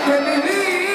Let the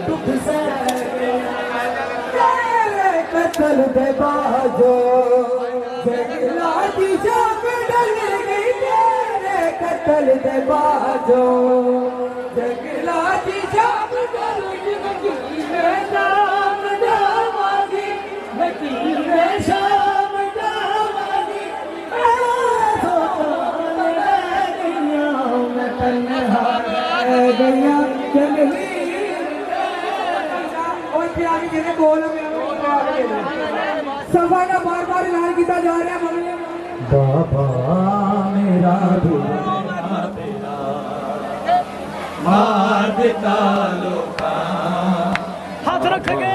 दुख से कतल दे बाजो जगला दी जाप डल गई तेरे कतल दे बाजो जगला दी जाप डल गई मैं नाम दामागी वकील शाम दामागी मैं तन्हा रह गया जंगली बोल सफा का बार बार ऐलान किया जा रहा है बाबा मेरा मार देता लोका हाथ रखेंगे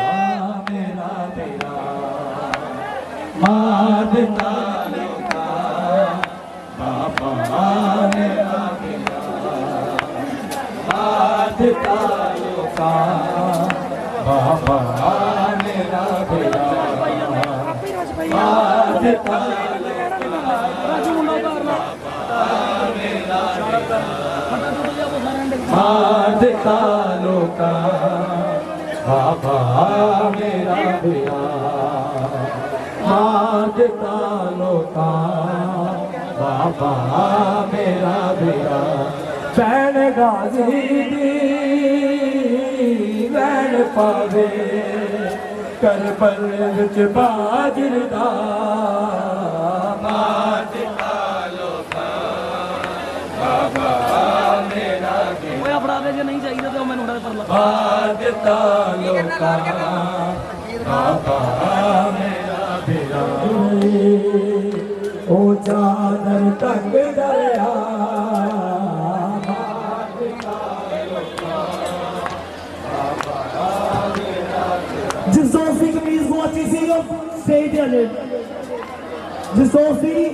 मेरा तेरा मार देता लोका बाबा मेरा तेरा मार देता लोका बाबा मेरा तेरा मार देता मार देता लोका बाबा मेरा तेरा मार देता लोका बाबा मेरा तेरा भैन गाजी दी वैन पावे करबल विच बाजर दा मार देता लोका बाबा मेरा तेरा अपना जे नहीं चाहिए तो मैंने उड़ा पर मार देता लोका बाबा मेरा तेरा ओ चादर तंग दरिया जिस दोस्त की कमीज बहुत अच्छी सी स्टेज वाले जिस दोस्त की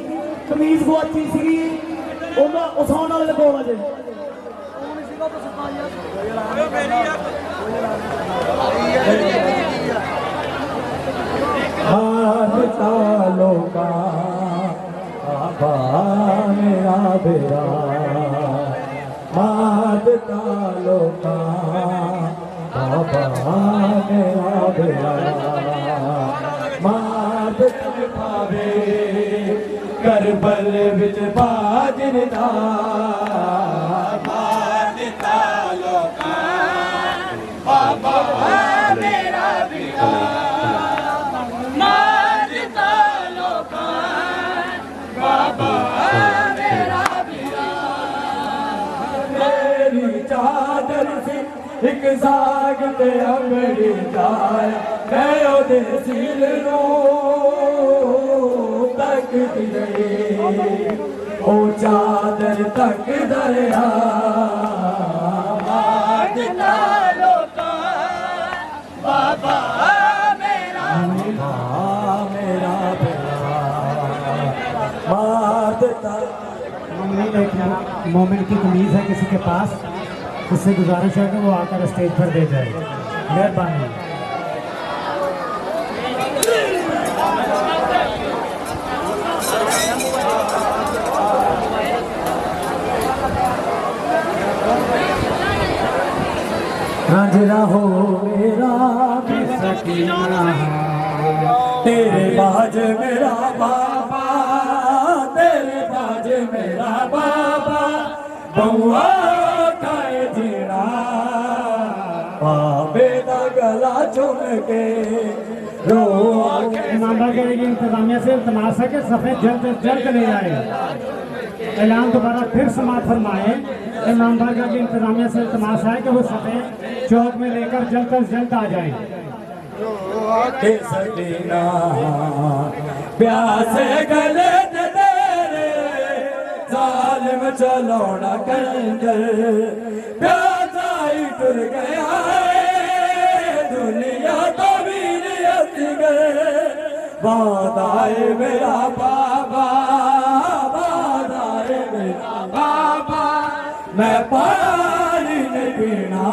कमीज बहुत अच्छी सी उठाने वाले लगो बजे लोका बाबा मेरा बेरा मारता लोका बाबा मेरा बेरा मारता पावे करबल विच बाजर दा मारता चादर सी एक साग ते अंगड़ी जाया मैं ओदे सिर नूं तकदी रही ओ चादर तक दरिया मांगदा लोकां बाबा मेरा मार देता। मोमिन की कमीज है किसी के पास, उससे गुजारिश है कि वो आकर स्टेज पर दे जाए, मेहरबानी। रांझना हो मेरा सकीना तेरे बाज मेरा बाबा तेरे बाज मेरा बाबा बउआ खाए जीना बाबे दा गला चुम के रो इमामबाड़ा की इंतजामिया से इल्तमास है कि सफ़ेद जल्द से जल्द ले आए। ऐलान दोबारा फिर समाप्त फरमाए। इमामबाड़ा की इंतजामिया से इल्तमास है कि वो सफ़ेद चौक में लेकर जल्द से जल्द आ जाए। के सकीना प्यासे गले ते तेरे जालिम चलौना कंजर प्यासा ही टुर गया है दुनिया तो वीर असगर बाद आए मेरा बाबा बाद आए मेरा बाबा मैं पानी नहीं पीना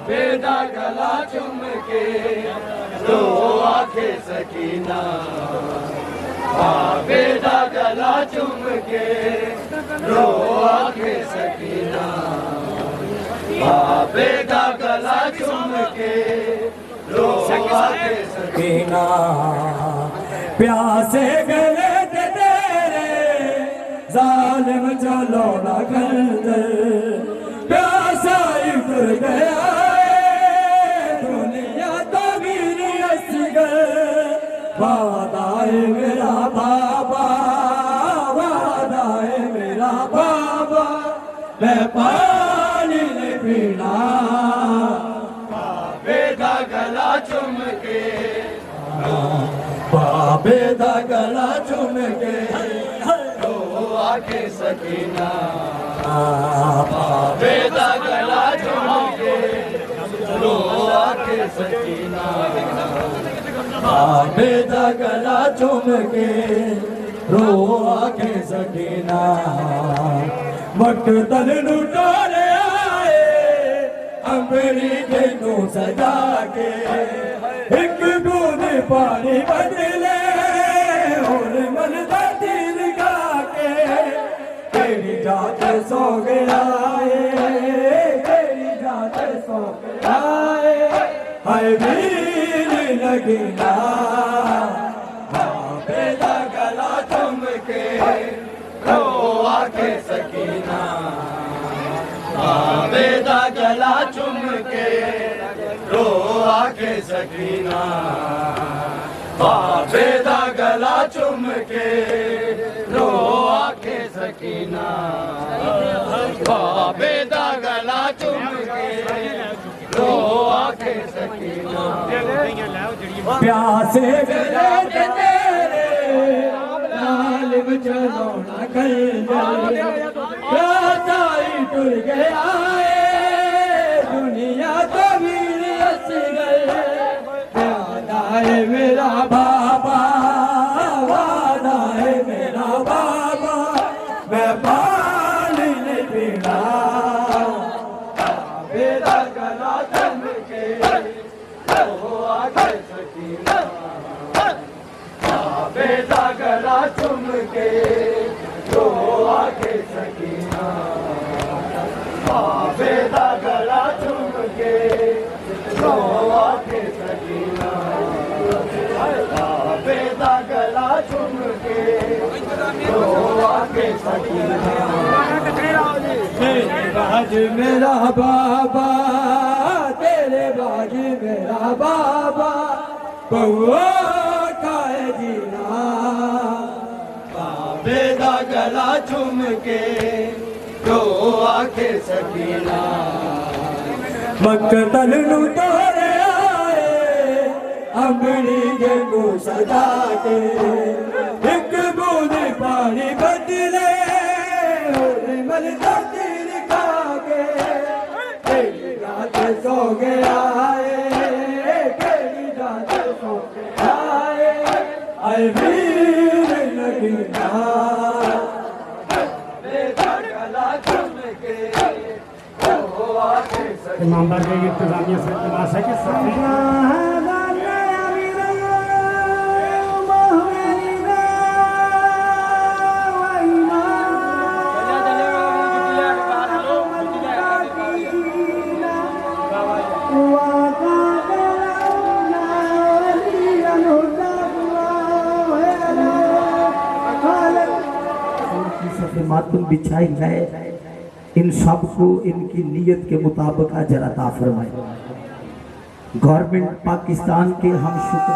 बेदा गला चुम के रो आखे सकीना बेदा गला चुम के रो आखे सकीना बेदा गला चुम के रो आखे सकीना प्यासे गले ते तेरे जालिम चलो ना कर प्यासा ही टुर गया वादाए मेरा बाबा वादाए मेरा बाबा मैं पानी नहीं पीना बाबे दा गला चुम के बाबे दा गला चुम के रो आके सकीना बाबे दा गला चुम के रो आके सकीना बेदा गला चुम के रो आके सकीना मकतल नू टोले आए अंबरी तेनू सजा के एक बूंद पानी बदले और मन दा दिल गा के तेरी जात सो गया तेरी जात सो गया हाय वीर लगना बेदा गला चुम के रो आके सकीना बेदा गला चुम के रो आके सकीना बेदा गला चुम के रो आके सकीना बेदा गला चुम के रो आके सकीना प्यासे गले ते तेरे लालिम चलौना कंजर प्यासा ही टुर गया है दुनिया तो वीर असगर वादाए मेरा बाबा वादाए मेरा बाबा मैं पानी नहीं पीना बेदा गला चुम के रो आके सकीना बेदा गला चुम के रो आके सकीना बेदा गला चुम के रो आके सकीना बेदा गला चुम के रो आके सकीना तेरे बाज मेरा बाबा तेरे बाज मेरा बाबा बउआ खाए जीना बाबे दा गला चुम के रो आखे सकीना मकतल नू तोरे आए अमड़ी जगू सदा के एक बूंद पानी बदले मल तकदीर खा के केड़ी रात सो गया केड़ी रात सो गया आए वीर नगीना इमाम बाग की इंतजामिया से इल्तमास है कि मातम बिछाई है इन सबको इनकी नीयत के मुताबिक अजर अता फरमाए। गवर्नमेंट पाकिस्तान के हम शुक्र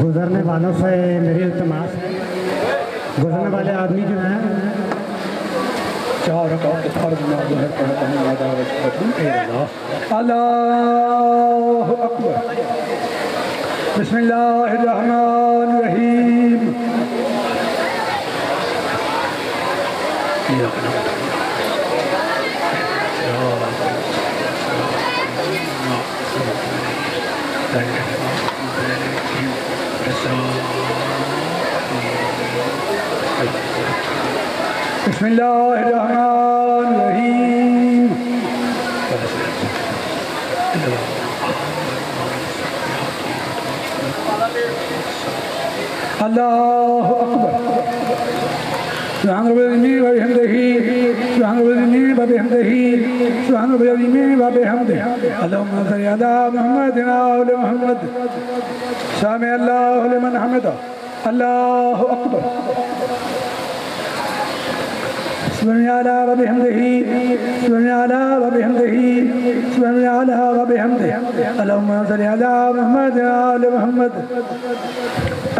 गुजरने वालों से मेरी इल्तमास है, गुजरने वाले आदमी जो हैं चार रकात फर्ज में ज़हर पढ़ता हूँ अल्लाहु अकबर बिस्मिल्लाहिर रहमानिर रहीम बिस्मिल्लाहिर्रहमानिर्रहीम अल्लाहु अकबर सुभान रब्बिल व बिहम्दिही सुभान रब्बिल व बिहम्दिही सुभान रब्बिल व बिहम्दिही अल्लाहुम्मा सल्लि अला मुहम्मदिन व आलि मुहम्मद समी अल्लाहु लिमन हमिदा अल्लाहु अकबर सुब्हानल्लाह व बिहम्दिही सुब्हानल्लाह व बिहम्दिही सुब्हानल्लाह व बिहम्दिही अल्लाहुम्मा सल्लि अला मुहम्मदिन व आलि मुहम्मद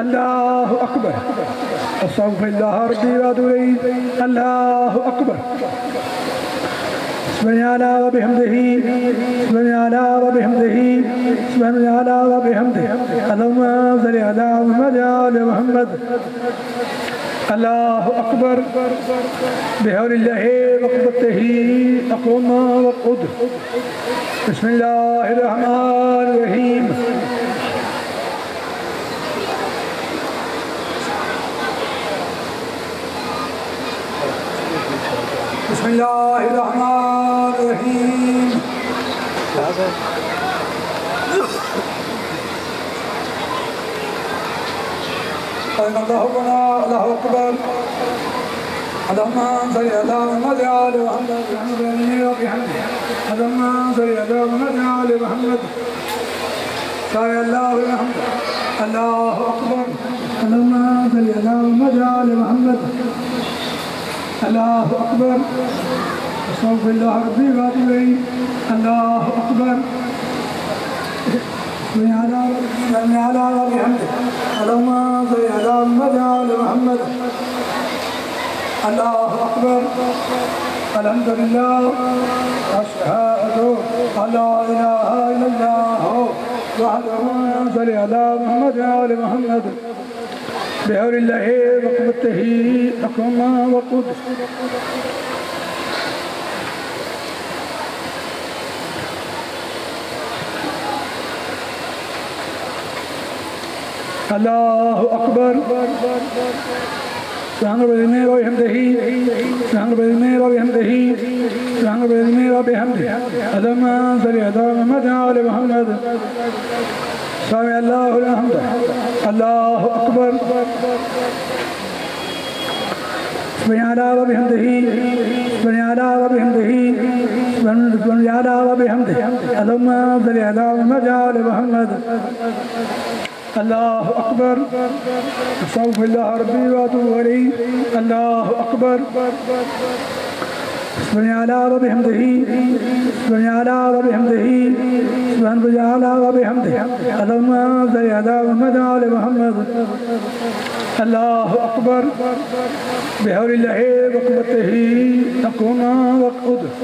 अल्लाहु अकबर अस्तगफिरुल्लाह रब्बी व अतूबु इलैहि अल्लाहु अकबर सुब्हानल्लाह व बिहम्दिही सुब्हानल्लाह व बिहम्दिही सुब्हानल्लाह व बिहम्दिही अल्लाहुम्मा सल्लि अला मुहम्मद व आलि मुहम्मद अल्लाहु अकबर बिहौलिल्लाहि व क़ुव्वतिही अक़ूम व क़ुद बिस्मिल्लाहिर रहमानिर रहीम बिस्मिल्लाहिर रहमानिर रहीम अल्लाहु अकबर अल्लाहुम्मा सल्लि अला मुहम्मद व आलि मुहम्मद अल्लाहुम्मा सल्लि अला मुहम्मद व आलि मुहम्मद अल्लाहु अकबर अल्लाहुम्मा सल्लि अला मुहम्मद व आलि मुहम्मद अल्लाहु अकबर अस्तगफिरुल्लाह रब्बी व अतूबु इलैहि अल्लाहु अकबर सुब्हानल्लाह व बिहम्दिही अल्लाहुम्मा सल्लि अला मुहम्मद व आलि मुहम्मद अल्लाहु अकबर अल्हम्दुलिल्लाह अशहदु अल्ला इलाहा इल्लल्लाह वहदहु ला शरीका लहु मुहम्मद व आले मुहम्मद बिहौलिल्लाहि व कुव्वतिही हुक्मा व कुद्स अल्लाहु अकबर सुभान रब्बिल व बिहम्दिही सुभान रब्बिल व बिहम्दिही सुभान रब्बिल व बिहम्दिही अल्लाहुम्मा सल्लि अला मुहम्मद व आले मुहम्मद समी अल्लाहु अलहम्द अल्लाहु अकबर सुभान अल्लाह व बिहम्दिही सुभान अल्लाह व बिहम्दिही सुभान अल्लाह व बिहम्दिही अल्लाहुम्मा सल्लि अला मुहम्मद व आले मुहम्मद अल्लाहु अकबर अस्तगफिरुल्लाह रब्बी व अतूबु इलैहि अल्लाहु अकबर सुभान अल्लाह व बिहम्दिही सुभान अल्लाह व बिहम्दिही सुभान अल्लाह व बिहम्दिही अल्लाहुम्मा सल्लि अला मुहम्मद व आले मुहम्मद अल्लाहु अकबर बिहौलिल्लाहि व कुव्वतिही हुक्मा व कुद्स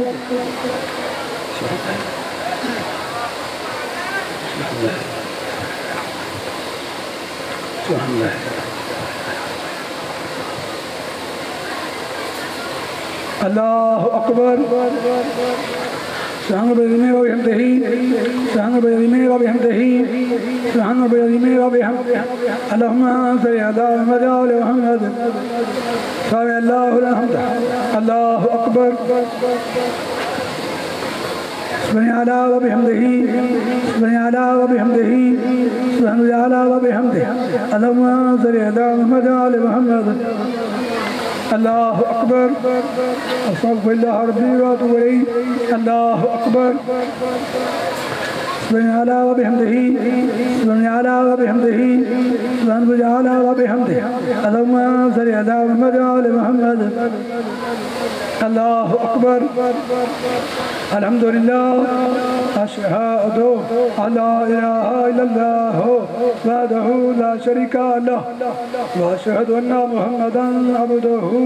अल्लाहु अकबर सुभान रब्बिल व बिहम्दिही सुभान रब्बिल व बिहम्दिही सुभान रब्बिल व बिहम्दिही अल्लाहुम्मा सल्लि अला मुहम्मद व आले मुहम्मद समी अल्लाहु अलहम्द अल्लाहु अकबर सुभान अल्लाह व बिहम्दिही सुभान अल्लाह व बिहम्दिही सुभान अल्लाह व बिहम्दिही अल्लाहुम्मा सल्लि अला मुहम्मद व आले मुहम्मद अल्लाहु अकबर अस्तगफिरुल्लाह रब्बी व अतूबु इलैहि अल्लाहु अकबर सुभान अल्लाह व बिहम्दिही सुभान अल्लाह व बिहम्दिही सुभान अल्लाह व बिहम्दिही अल्लाहुम्मा सल्लि अला मुहम्मद व आले मुहम्मद अल्लाहु अकबर अल्हम्दुलिल्लाह अशहदु अल्ला इलाहा इल्लल्लाह वहदहु ला शरीका लहु व अशहदु अन्ना मुहम्मदन अब्दुहु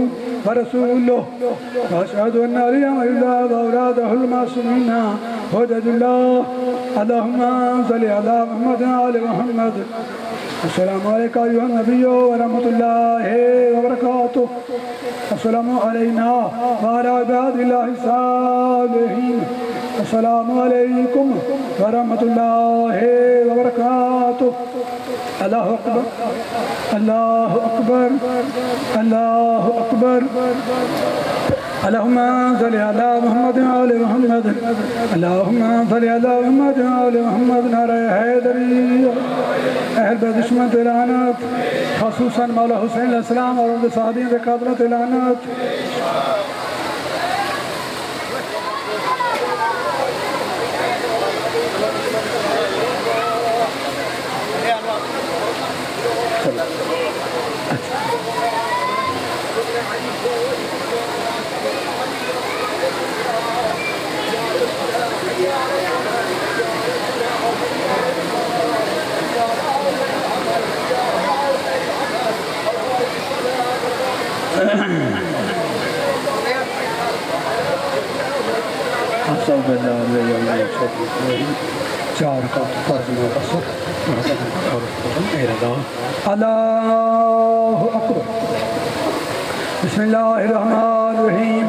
व रसूलुहु व अशहदु अन्ना अलिय्यन व औलादहुल मासूमीन हुज्जतुल्लाह अल्लाहुम्मा सल्लि अला मुहम्मद व आले मुहम्मद अस्सलामु अलैका अय्युहन नबिय्यु व रहमतुल्लाहि व बरकातुहु अस्सलामु अलैना व अला इबादिल्लाहि सालिहीन अस्सलामु अलैकुम व रहमतुल्लाहि व बरकातुहु अल्लाहु अकबर अल्लाहु अकबर अल्लाहु अकबर अल्लाहुम्मा सल्लि अला मुहम्मद व आले मुहम्मद अल्लाहुम्मा सल्लि अला मुहम्मद व आले मुहम्मद नारे हैदरी अहल दुश्मन लानत खसूसन मौला हुसैन अलैहिस्सलाम और उनके साथियों पे कातलत लानत चार का अल्लाहु अकबर बिस्मिल्लाहिर रहमानिर रहीम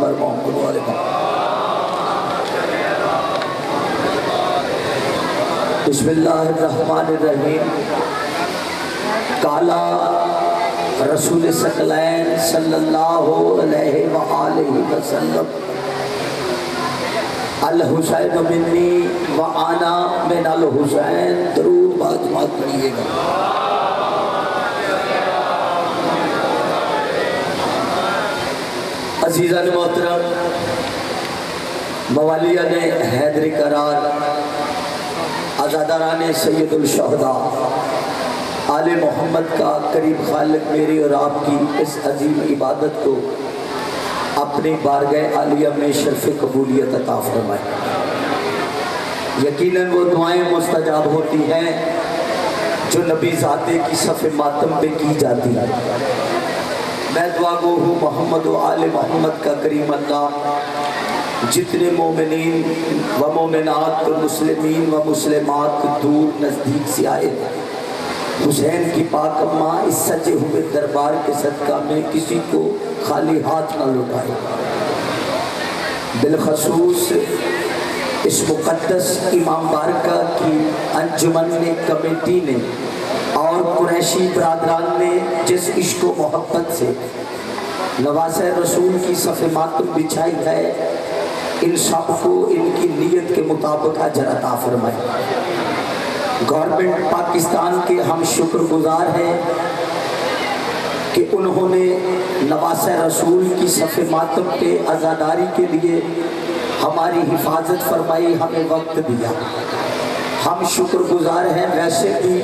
पर मोहम्मद वाले बिस्मिल्लाहिर्रहमानिर्रहीम काला रसूल सकलैन सल्लल्लाहु अलैहि वसल्लम अल हुसैन मिन्नी व आना मिन अल हुसैन दरूद बात पढ़िएगा अजीज़ान मोहतरम, मवालिया ने हैदरी करार, आज़ादारान सैयदुल शहदा आले मोहम्मद का करीब खालिक मेरी और आपकी इस अजीम इबादत को अपनी बारगाह आलिया में शर्फ कबूलियत अता फरमाए। यकीनन वो दुआएं मुस्तजाब होती हैं जो नबी ज़ाते की सफ़े मातम पे की जाती है। मैं दुआ गो हूँ मोहम्मद व आले मोहम्मद का करीम अल्लाह जितने मोमिनीन व मोमिनात व मुस्लिमीन व मुस्लिमात दूर नज़दीक से आए हुसैन की पाक अम्मा इस सजे हुए दरबार के सदका में किसी को खाली हाथ न लौटाए। बिलखसूस इस मुक़द्दस इमाम बारका की अंजुमन ने, कमेटी ने और कुरैशी बरादरान ने जिस इश्क व मोहब्बत से नवाज़े रसूल की सफ़े मातम बिछाई है, इन सबको इनकी नीयत के मुताबिक अजर अता फरमाए। गवर्नमेंट पाकिस्तान के हम शुक्रगुजार हैं कि उन्होंने नवाज़े रसूल की सफ़े मातम पे आज़ादारी के लिए हमारी हिफाजत फरमाई, हमें वक्त दिया। हम शुक्रगुजार हैं। वैसे भी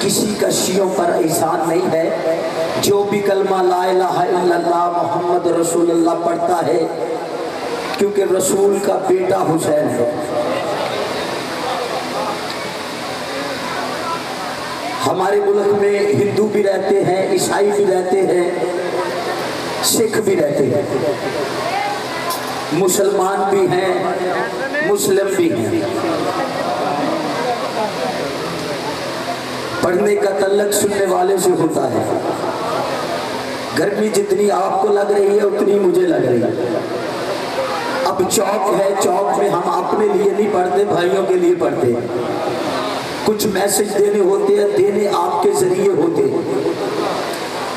किसी का शियों पर एहसान नहीं है। जो भी कलमा ला इलाहा इल्लल्लाह मोहम्मद रसूलुल्लाह पढ़ता है, क्योंकि रसूल का बेटा हुसैन है। हमारे मुल्क में हिंदू भी रहते हैं, ईसाई भी रहते हैं, सिख भी रहते हैं, मुसलमान भी हैं, मुस्लिम भी हैं। पढ़ने का तल्लक सुनने वाले से होता है। गर्मी जितनी आपको लग रही है उतनी मुझे लग रही है। अब चौक है, चौक में हम अपने लिए नहीं पढ़ते, भाइयों के लिए पढ़ते हैं। कुछ मैसेज देने होते हैं, देने आपके जरिए होते हैं।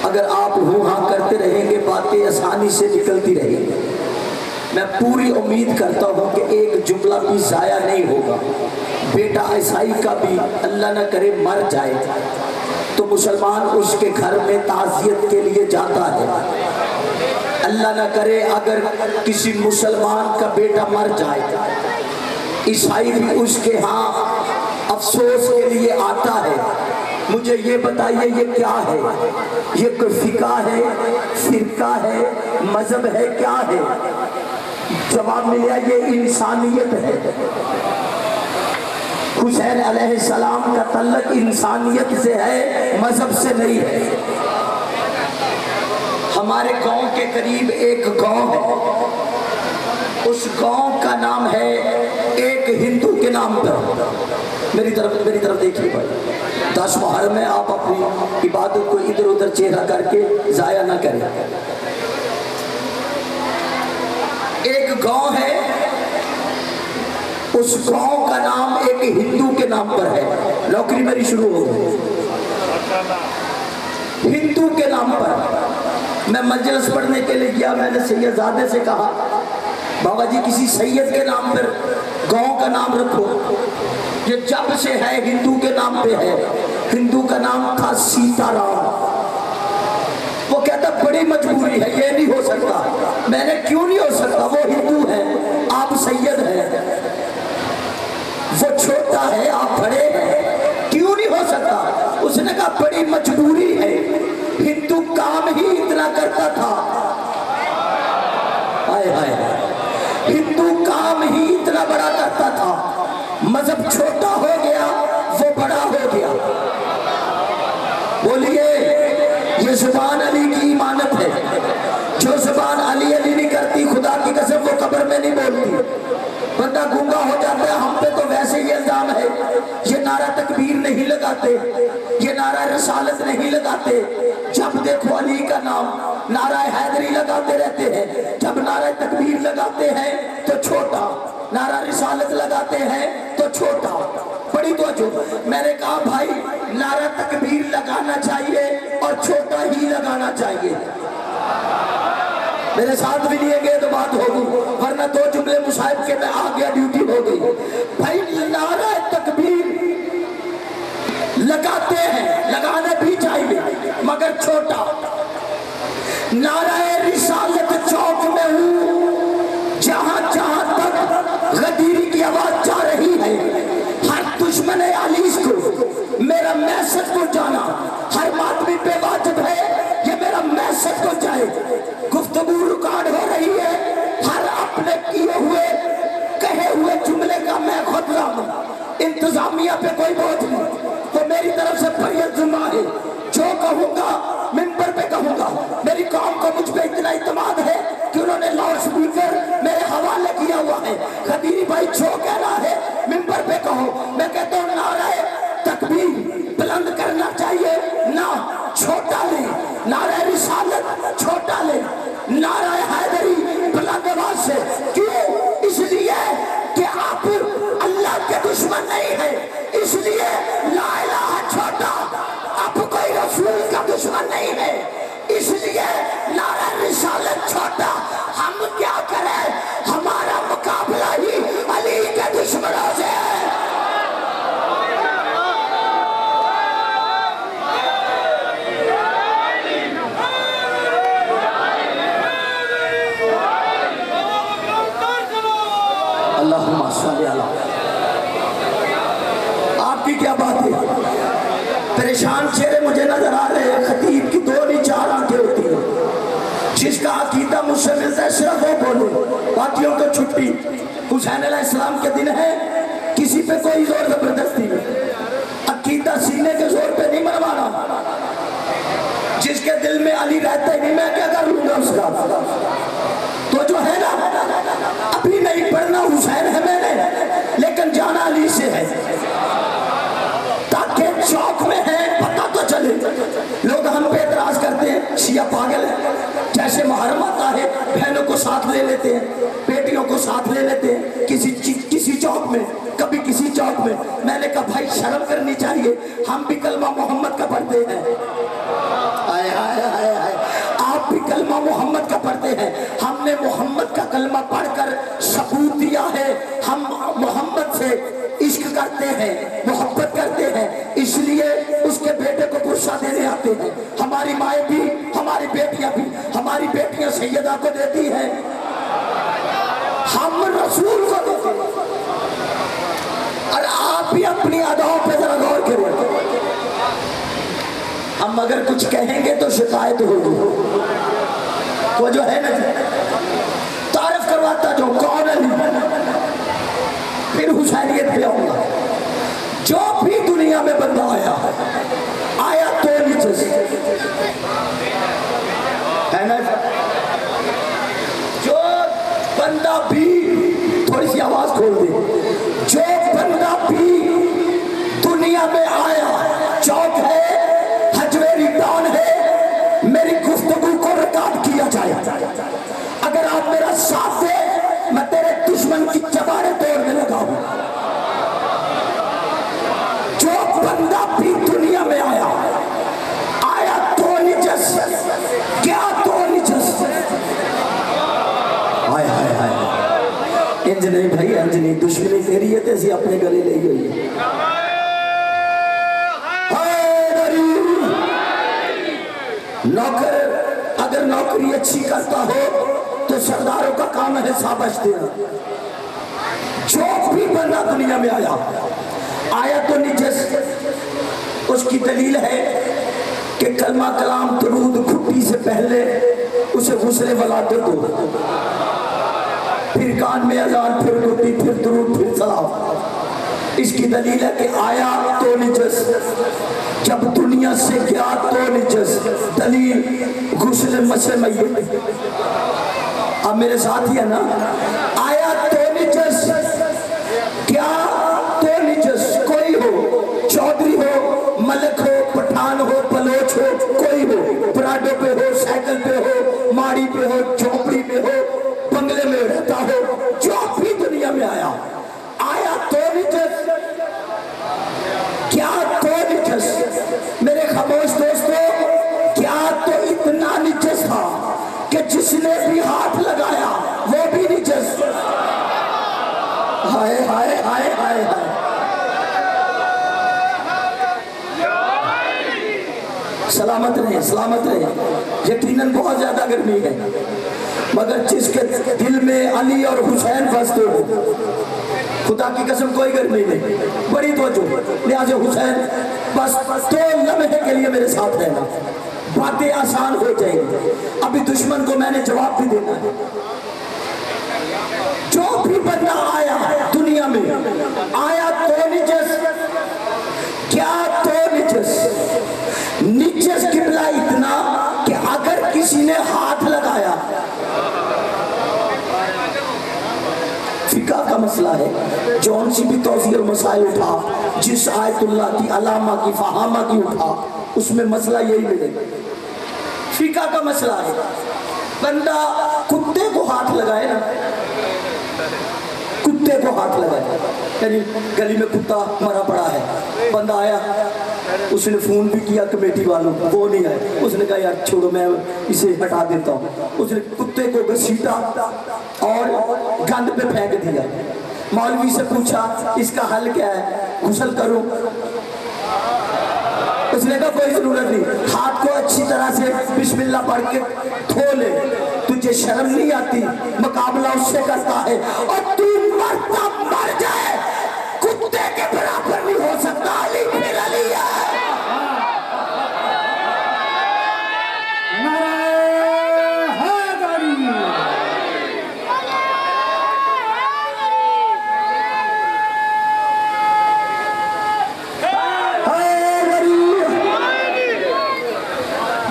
अगर आप हूँ हाँ करते रहेंगे, बातें आसानी से निकलती रहेंगी। मैं पूरी उम्मीद करता हूँ कि एक जुमला भी ज़ाया नहीं होगा। बेटा ईसाई का भी अल्लाह न करे मर जाए तो मुसलमान उसके घर में ताज़ियत के लिए जाता है। अल्लाह न करे अगर किसी मुसलमान का बेटा मर जाए, ईसाई भी उसके यहाँ अफसोस के लिए आता है। मुझे ये बताइए ये क्या है? ये कोई फिका है, फिरका है, मजहब है, क्या है? जवाब मिला ये इंसानियत है। हुसैन अलैहिस्सलाम का तल्लक इंसानियत से है, मजहब से नहीं है। हमारे गांव के करीब एक गांव है, उस गांव का नाम है एक हिंदू के नाम पर। मेरी तरफ देखिए भाई। 10 मुहर्रम में आप अपनी इबादत को इधर उधर चेहरा करके जाया ना करें। एक गांव है, उस गांव का नाम एक हिंदू के नाम पर है। नौकरी मेरी शुरू हो गई हिंदू के नाम पर। मैं मजलिस पढ़ने के लिए गया, मैंने सैयदजादे से कहा बाबा जी किसी सैयद के नाम पर गांव का नाम रखो। ये जब से है हिंदू के नाम पे है। हिंदू का नाम था सीताराम। वो कहता बड़ी मजबूरी है, ये नहीं हो सकता। मैंने क्यों नहीं हो सकता? वो हिंदू है, आप सैयद हैं। वो छोटा है, आप बड़े हैं, क्यों नहीं हो सकता? उसने कहा बड़ी मजबूरी है। हिंदू काम ही इतना करता था, हाय हाय, हिंदू काम ही इतना बड़ा करता था। मजहब छोटा हो गया, वो बड़ा हो गया। बोलिए ये जुबान अली की इमानत है। जो जुबान अली अली नहीं करती, खुदा की कसम वो कब्र में नहीं बोलती। बंदा गूंगा हो जाता है। हम पे तो वैसे ही इल्जाम है, ये नारा तकबीर नहीं लगाते, ये नारा रसालत नहीं लगाते। जब देखो अली का नाम, नारा हैदरी लगाते रहते हैं। जब नारा तकबीर लगाते हैं तो छोटा, नारा रिसालत लगाते हैं तो छोटा। बड़ी तो जो मैंने कहा भाई नारा तकबीर लगाना चाहिए और छोटा ही लगाना चाहिए। मेरे साथ भी लिए गए तो बात होगी, वरना 2 जुमले मुसाहिब के मैं आ गया, ड्यूटी हो गई। भाई नारा तकबीर लगाते हैं, लगाना भी चाहिए, मगर छोटा। नारा रिसालत चौक में में हूँ जहां जहां तक गदीरी की आवाज जा रही है, हर दुश्मन अलीस को मेरा मैसेज को जाना, हर आदमी पे वाजिब है ये मेरा मैसेज को जाए। गुफ्तगू रिकॉर्ड हो रही है, हर अपने किए हुए कहे हुए जुमले का मैं खुद हूं। इंतजामिया पे कोई बोझ नहीं, तो मेरी तरफ से फरियत जुम्मा है, जो कहूंगा मिंबर पे कहूंगा। मेरी कौम को मुझ पे इतना इत्मीनान है कि उन्होंने लाउड स्पीकर मेरे हवाले किया हुआ है। खदीरी भाई जो कहना है मिंबर पे कहो, मैं कहता हूँ नारे तकबीर बुलंद करना चाहिए, ना छोटा ले, नारे रिसालत छोटा ले, नारा हैदरी बुलंद आवाज से। क्यों? इसलिए कि आप अल्लाह के दुश्मन नहीं है, इसलिए ला इलाहा छोटा, आप कोई रसूल का दुश्मन नहीं है, इसलिए नारा रिसालत छोटा। हम क्या करें, हमारा मुकाबला ही अली के दुश्मनों से है। अल्लाहुम्मा सल्ली अला। आपकी क्या बात है? परेशान चेहरे मुझे नजर आ रहे हैं। खतीब की 2 नहीं 4 आंखें होती हैं। जिसका अकीदा मुझसे मिलता है सिर्फ वो बोले, बाकियों को छुट्टी। हुसैन अलैहिस्सलाम के दिन है, किसी पे कोई जोर जबरदस्ती नहीं, अकीदा सीने के जोर पे नहीं मनवाना। जिसके दिल में अली रहता ही नहीं, मैं क्या कर लूंगा उसका? तो जो है ना, अभी नहीं पढ़ना हुसैन है मैंने, लेकिन जाना अली से है, ताकि चौक में है पता तो चले। लोग हम पे एतराज करते हैं शिया पागल है, जैसे मुहर्रम आता है बहनों को साथ ले लेते हैं, बेटियों को साथ ले लेते हैं किसी चौक में, कभी किसी चौक में। मैंने कहा भाई शर्म करनी चाहिए, हम भी कलमा मोहम्मद का पढ़ते हैं। आए आए आए आए, आप भी कलमा मोहम्मद का पढ़ते हैं। हमने मोहम्मद का कलमा पढ़कर सबूत दिया है, हम मोहम्मद से इश्क करते हैं, मोहब्बत करते हैं, इसलिए उसके बेटे को गुस्सा देने आते हैं। हमारी माएँ भी, हमारी बेटियां भी, हमारी बेटियां सैयदा को देती हैं, हम रसूल को देते हैं। और आप भी अपनी अदाओं पे जरा गौर करें। हम अगर कुछ कहेंगे तो शिकायत होगी। वो जो है ना, तारीफ करवाता जो कौन है, फिर हुसैनियत पे आऊंगा। जो भी दुनिया में बंदा आया तो नीचे है ना, जो बंदा भी, थोड़ी सी आवाज खोल दे, जो बंदा भी दुनिया में आया, चौक है, हजवेरी टाउन है, मेरी गुफ्तगू को रिकॉर्ड किया जाए। अगर आप मेरा साथ दे, मैं तेरे दुश्मन की चबारे तोड़ने लगा हूं। जो बंदा भी दुनिया में आया तो निजस, क्या तो निजस। हाय हाय हाय, इंज नहीं भाई, इंज नहीं, दुश्मनी तेरी है तेजी अपने गले ले गई। नौकर अगर नौकरी अच्छी करता हो तो सरदारों का काम है शाबाश देना। जो भी बंदा दुनिया में आया तो निजस। उसकी दलील है कि कलमा कलाम दरूद घुट्टी से पहले उसे गुस्ले वाला दे दो, फिर कान में अजान, फिर घुट्टी, फिर दरूद, फिर सलाम। इसकी दलील है कि आया तो निजस, जब दुनिया से गया तो निजस। दलील गुस्ले मसे मैयत। अब मेरे साथ ही है ना, आया तो निजस, क्या तो निजस। कोई हो, चौधरी हो, मलक हो, पठान हो, बलोच हो, कोई हो, पराडो पे हो, साइकिल पे हो, माड़ी पे हो, झोपड़ी पे हो, बंगले में रहता हो, जो भी दुनिया में आया तो निजस। क्या तो निजस। मेरे खामोश दोस्तों, क्या तो इतना निजस था कि जिसने भी हाथ लगाया वो भी निजस। हाय हाय हाय हाय हाय। सलामत रहे, सलामत रहे। यकीनन बहुत ज्यादा गर्मी है। मगर जिसके दिल में अली और हुसैन बसते हो, खुदा की कसम कोई गर्मी नहीं, बड़ी तवज्जो, लिहाजा हुसैन बस 2 लम्हे के लिए मेरे साथ रहना, बातें आसान हो जाएंगी। अभी दुश्मन को मैंने जवाब भी देना है। जो भी बंदा आया दुनिया में आया तो निजस, क्या तो निजस किबला इतना कि अगर किसी ने हाथ लगाया, फिका का मसला है, जौन सी भी तौज़ीह और मसाइल उठा, जिस आयतुल्लाह की अलामा की फहामा की उठा, उसमें मसला यही मिलेगा, फिका का मसला है। बंदा कुत्ते को हाथ लगाए ना, कुत्ते को हाथ लगाए, यानी गली में कुत्ता मरा पड़ा है, बंदा आया, उसने फोन भी किया कमेटी वालों को, वो नहीं आए, उसने कहा यार छोड़ो मैं इसे हटा देता हूँ, उसने कुत्ते को घसीटा और गंद पे फेंक दिया। मौलवी से पूछा इसका हल क्या है, गुस्ल करूं? उसने कहा कोई जरूरत नहीं, हाथ को अच्छी तरह से बिस्मिल्लाह पढ़ के धो ले, तुझे शर्म नहीं आती? मुकाबला उससे करता है और तू मरता मर जाए, कुत्ते के बराबर नहीं हो सकता। अली फिर अली है।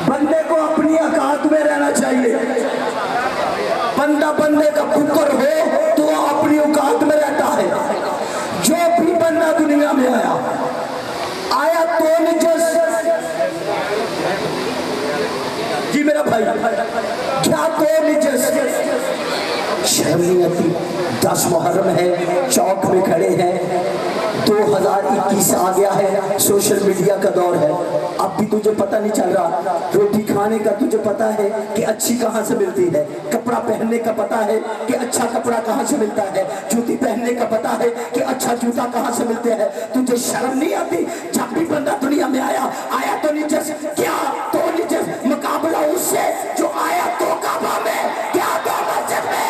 बंदे को अपनी औकात में रहना चाहिए। बंदा बंदे का पुत्र हो तो अपनी औकात में रहता है। जो भी बंदा दुनिया में आया तो निजस, जी मेरा भाई, क्या तो निजस? शर्म नहीं आती? 10 मुहर्रम है, चौक में खड़े हैं, 2021 आ गया है, सोशल मीडिया का दौर है, अब भी तुझे पता नहीं चल रहा, रोटी खाने का तुझे पता है कि अच्छी कहाँ से मिलती है, कपड़ा पहनने का पता है कि अच्छा कपड़ा कहाँ से मिलता है, जूती पहनने का पता है कि अच्छा जूता कहाँ से मिलते हैं। तुझे शर्म नहीं आती? जब भी बंदा दुनिया में आया तो निजस, क्या तो निजस? मुकाबला उससे जो आया तो काबा में, क्या तो मस्जिद में।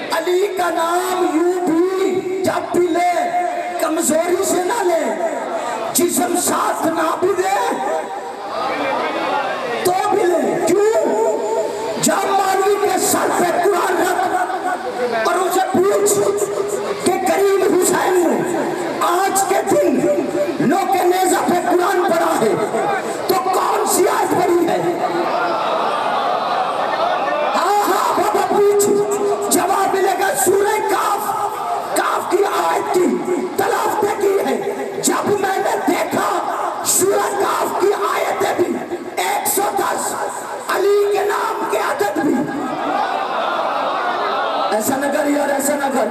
अली का नाम यूं भी जब भी ले कमजोरी से ना ले, जिस्म साथ ना भी दे तो भी ले। क्यों? जब मौलवी के सर पे कुरान रख और उसे पूछ कि करीम हुसैन ने आज के दिन लो के नेज़ा पे कुरान पढ़ा है तो कौन सी आयत पढ़ी है? जवाब मिलेगा सूरह काफ की आयत की तलाश की है। जब मैंने देखा सूरह काफ की आयतें भी 110, अली के नाम के अदद भी, ऐसा न कर यार, ऐसा न कर,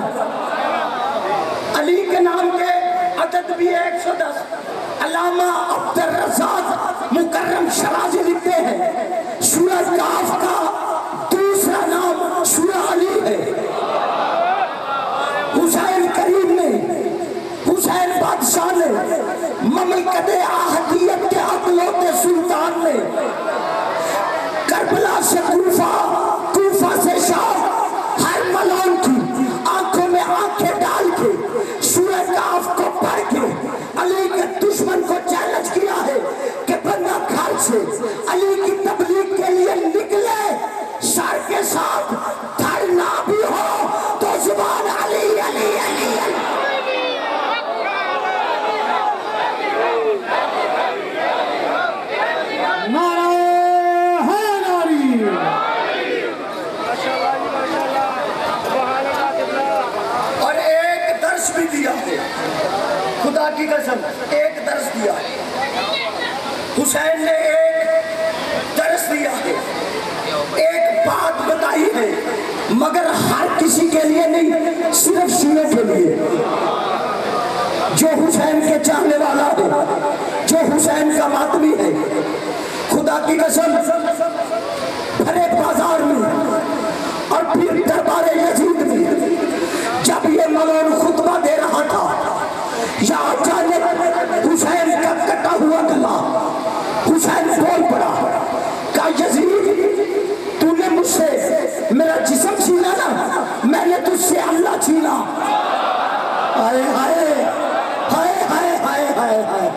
अली के नाम के अदद भी 110। अल्लामा अब्दुल रज़्ज़ाक़ मुकर्रम शराज़ी लिखते हैं सूरह काफ का दूसरा नाम सूरह अली है। हुसैन करीम ने, हुसैन बादशाह ने, ममलकत आहदियत के अकलौते सुल्तान ने करबला से कूफा, कूफा से शाम, हर मलान की आंखों में आंखें डाल के सूरह काफ को पढ़ के अली के दुश्मन को चैलेंज किया है कि बंदा घर से अली की तबलीग के लिए निकले, सर के साथ धरना भी हो तो जुबान अली अली अली अली। और एक दर्श भी दिया है, खुदा की कसम, एक दर्श दिया है हुसैन ने, एक दर्श दिया है, एक बात बताई है, मगर हर किसी के लिए नहीं, सिर्फ शिया के लिए। जो हुसैन के चाहने वाला है, जो हुसैन का मातमी है, खुदा की कसम भरे बाजार में और हुसैन का कटा हुआ गला। हुसैन बोल पड़ा, कहा यजीद तूने मुझसे मेरा जिस्म छीना ना, मैंने तुझसे अल्लाह छीना। हाय हाय हाय हाय हाय हाय हाय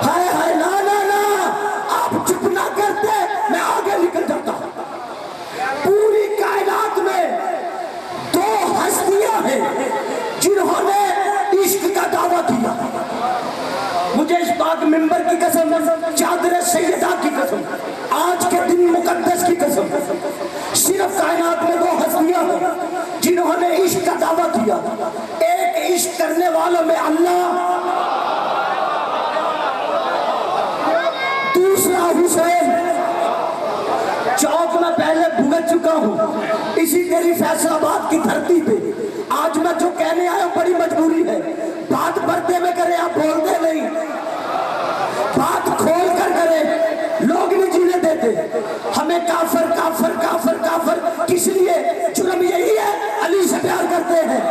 हाय हाय, ना ना ना, आप चुप ना करते मैं आगे निकल जाता। पूरी कायनात में दो हस्तियां हैं जिन्होंने इश्क का दावा किया। मुझे इस बात मिंबर की कसम, चादर सैयदा की कसम, आज के दिन मुकद्दस की कसम, सिर्फ कायनात में दो हस्तियां हैं जिन्होंने इश्क का दावा किया। एक इश्क करने वालों में अल्लाह, दूसरा हुसैन। चौक में पहले भुगत चुका हूं इसी तेरी फैसलाबाद की धरती पे। आज मैं जो कहने आया बड़ी मजबूरी है, बात पर्दे में करे, आप बोलते नहीं, बात खोल कर करे, लोग नहीं जीने देते हमें। काफर काफर काफर काफर किस लिए? जुर्म यही है अली से प्यार करते हैं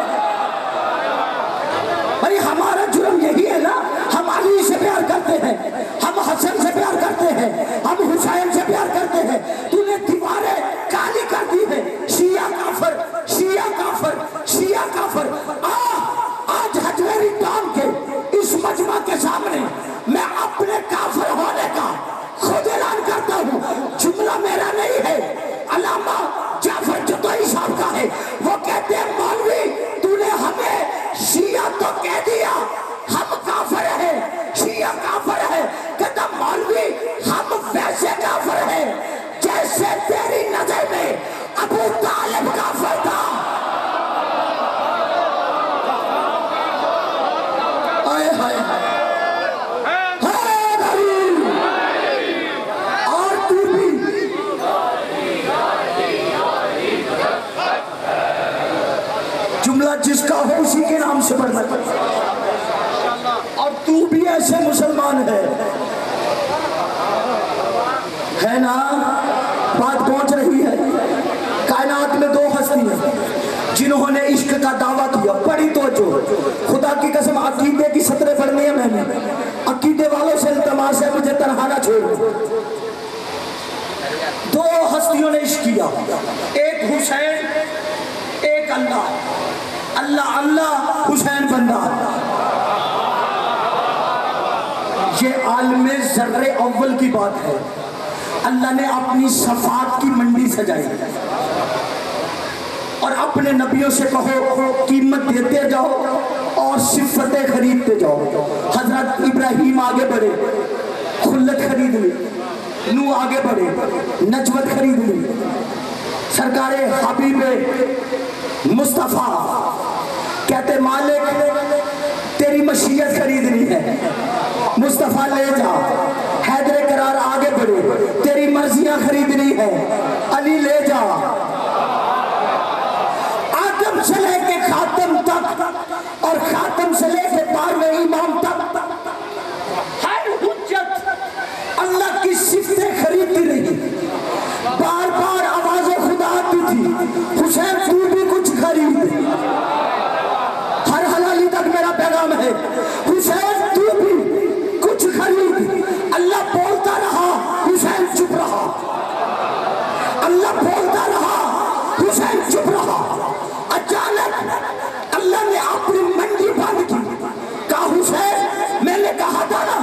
भाई, हमारा जुर्म यही है ना, हम अली से प्यार करते हैं, हम हसन से प्यार करते हैं, हम हुसैन से प्यार करते हैं। तूने दीवारें काली कर दी है, शिया काफर शिया काफर शिया काफर। आज हजवेरी टाउन के इस मजमा के सामने मैं अपने काफर होने का खुद ऐलान करता हूँ। जुमला मेरा नहीं है, अल्लामा जाफर जतोई साहब का है। वो कहते हैं मौलवी तूने हमें शिया तो कह दिया, हम काफर हैं, शिया काफर है। कहता मौलवी हम वैसे काफर हैं जैसे तेरी नजर में अबू तालिब काफर था। हाय हाय हाय, और तू भी जुमला जिसका हो उसी के नाम से पढ़ना, और तू भी ऐसे मुसलमान है ना? बात पहुंच रही है। कायनात में दो हस्तियां जिन्होंने इश्क का दावा किया। बड़ी तो जो खुदा की कसम अकीदे की सतरें पढ़नी है मैंने, अकीदे वालों से इल्तमास है मुझे तनहाना छोड़। दो हस्तियों ने इश्क किया, एक हुसैन एक अल्लाह। अल्लाह अल्लाह हुसैन बंदा। ये आलमे जर्रे अव्वल की बात है। अल्लाह ने अपनी सफात की मंडी सजाई और अपने नबियों से कहो कीमत देते जाओ और सिफतें खरीदते जाओ। हजरत इब्राहिम आगे बढ़े, खुल्लत खरीद ली, नू आगे बढ़े, नजवत खरीद ली। सरकारे हबीब मुस्तफा कहते मालिक तेरी मशीयत खरीदनी है, मुस्तफा ले जा। हैदर करार आगे बढ़े, तेरी मर्जियां खरीदनी है, अली ले जा। आदम से लेके खातम तक और खातम से लेके 12वें इमाम तक हर हुज्जत अल्लाह की सिफतें खरीदती रही। बार बार आवाज़ें खुदा आती थी, हुसैन तू भी कुछ खरीद। हर हलाली तक मेरा पैगाम है, हुसैन तू भी कुछ खरीद। अल्लाह बोलता रहा, हुसैन चुप रहा। अल्लाह बोलता रहा, हुसैन चुप रहा। अचानक अल्लाह ने अपनी मंडी बंद की। कहा हुसैन मैंने कहा था ना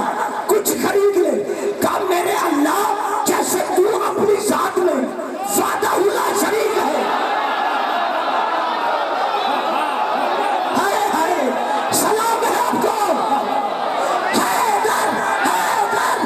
कुछ खरीद ले। कहा मेरे अल्लाह जैसे तू अपनी जात में वादा हुआ शरीक है। हाय हाय सलाम है आपको। हैदर हैदर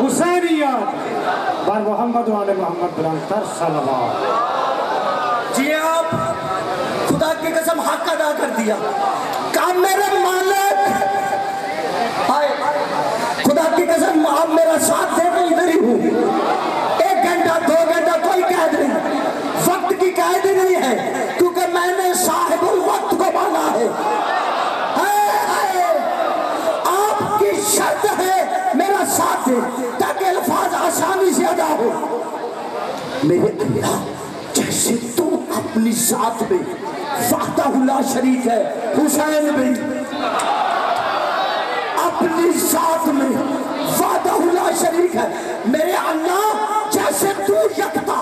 हुसैनियत बार मोहम्मद वाले मोहम्मद बुलंदतर सल्लल्लाहु। जी आप खुदा की कसम हक अदा कर दिया। कहा मेरे मालिक, हाय खुदा की कसम आप मेरा साथ दे, मैं इधर ही हूँ। 1 घंटा 2 घंटा कोई कैद नहीं, वक्त की कैद नहीं है, क्योंकि मैंने साहिबुल वक्त को माना है। आपकी शर्त है मेरा साथ दे। मेरे अल्लाह जैसे तू अपनी जात में वाहदाहुल्ला शरीक है, हुसैन भी अपनी जात में वाहदाहुल्ला शरीक है। मेरे अल्लाह जैसे तू यकता,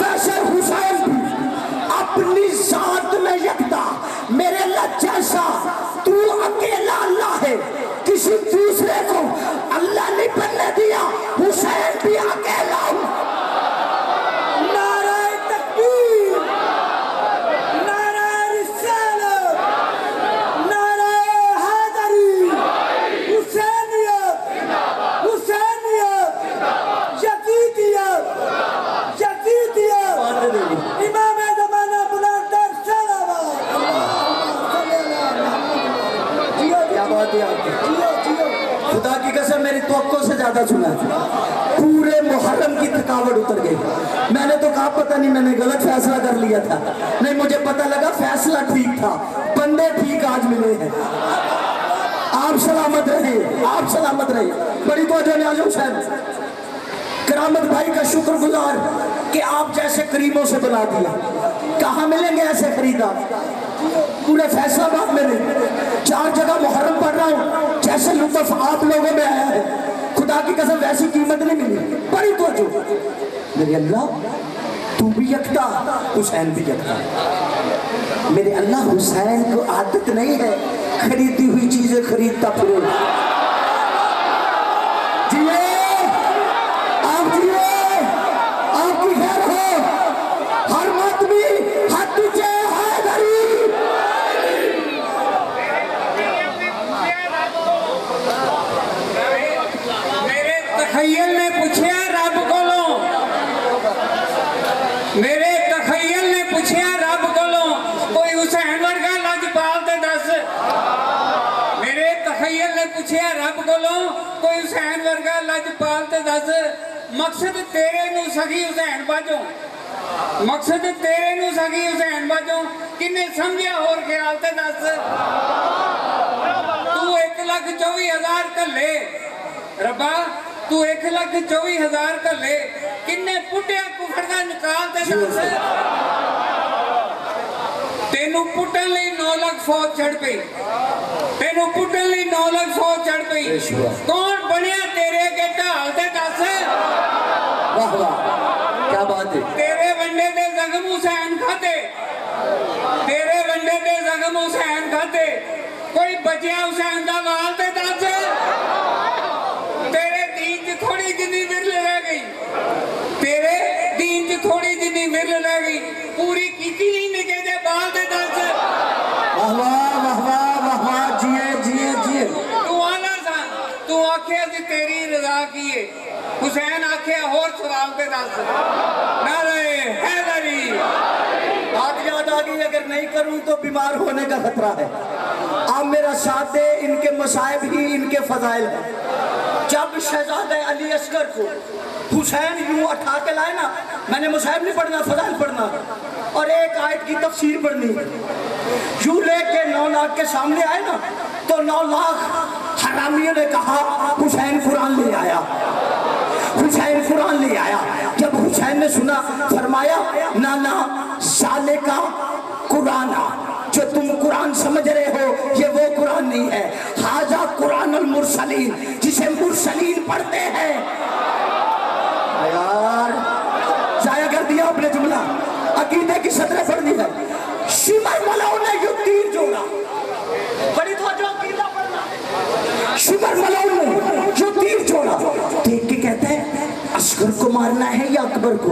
वैसे हुसैन भी अपनी जात में यकता। मेरे अल्लाह जैसा तू अकेला अल्लाह है, किसी दूसरे को अल्लाह नहीं बनने दिया। हुसैन भी अकेला हूं। नारे तकबीर, नारे रिसालत, नारे हैदरी, हुसैनियत, हुसैनियत, यकीदियत, यकीदियत, इमाम ज़माना बुलंदर सलावत। क्या बात है आपकी? खुदा की कसम मेरी तवक्को से ज्यादा सुना। पूरे मुहर्रम की थकावट उतर गई। मैंने तो कहा पता नहीं मैंने गलत फैसला कर लिया था, नहीं मुझे पता लगा फैसला ठीक था, बंदे ठीक आज मिले हैं। आप सलामत रहे, आप सलामत रहे। बड़ी तवज्जो न्याज़ हुसैन करामत भाई का शुक्रगुजार कि आप जैसे करीबों से बना दिया। कहाँ मिलेंगे ऐसे खरीदार? पूरे फैसलाबाद में नहीं, 4 जगह मुहर्रम पढ़ रहा हूँ। जैसे लुत्फ आप लोगों में आया है, खुदा की कसम वैसी कीमत नहीं मिली। बड़ी तवज्जो। मेरे अल्लाह तू भी यकता, हुसैन भी यकता। मेरे अल्लाह हुसैन को आदत नहीं है खरीदी हुई चीजें खरीदता फिरो। जिए आप, जिए आपकी खैर हो। हर आदमी हाथ नीचे हैदरी। मेरे तखय्यल ने पूछा रब कोलों, मेरे तखय्यल ने पूछा रब कोलों कोई हुसैन वर्गा लजपाल ते दस। मेरे तखय्यल ने पूछा रब कोलों कोई हुसैन वर्गा लजपाल ते दस। मकसद तेरे नू सगी हुसैन बाजो, मकसद तेरे नू सगी हुसैन बाजो। किन्ने समझिया होर ख्याल ते दस। तू 1,24,000 कले रब्बा, तू 1,24,000 कले। किन्ने पुट्टिया कुफर दा निकाल ते दस। तेनू पुट्टन लई 9 लाख फौज चढ़ पई, तेनू पुट्टन लई 9 लाख फौज चढ़ पई। कौन बनया तेरे अगे ढाल ते दस। वाह वाह, क्या बात है। तेरे वंडे दे जख्म हुसैन खाते, तेरे वंडे दे जख्म हुसैन खाते। कोई बचिया हुसैन दा वाल ते दस। तेरे दीन च थोड़ी जिन्नी विरल रह गई, तेरे दीन च थोड़ी जिन्नी विरल रह गई। पूरी कीती नहीं निके दे बाल ते दस। वाह वाह वाह वाह वाह वाह, जिए जिए जिए। तू आना सा, तू आखे असी तेरी रजा किए। हुसैन आखे होर सवाल पे दस। नारे हैदरी। बात याद आ गई, अगर नहीं करूं तो बीमार होने का खतरा है। आप मेरा साथ दे, इनके मसाइब ही इनके फजाइल है। जब शहजादा अली असगर को हुसैन यूं उठा के लाए ना, मैंने मसाइब नहीं पढ़ना, फजाइल पढ़ना और एक आयत की तफसीर पढ़नी। यूं लेके 9 लाख के सामने आए ना, तो 9 लाख हरामियों ने कहा हुसैन कुरान ले आया, हुसैन कुरान ले आया। जब हुसैन ने सुना, फरमाया ना ना साले का कुराना, जो तुम कुरान समझ रहे हो ये वो कुरान नहीं है। हाजा कुरान अल मुरसलीन, जिसे मुरसलीन पढ़ते हैं। यार जाया कर दिया आपने जुमला, अकीदे की सदरें पढ़ दी है। शिमर मलाओ ने यू तीर जोड़ा, बड़ी तो जो अकीदा पढ़ना। शिमर मलाओ ने जो तीर जोड़ा, देख के कहते हैं असगर को मारना है या अकबर को।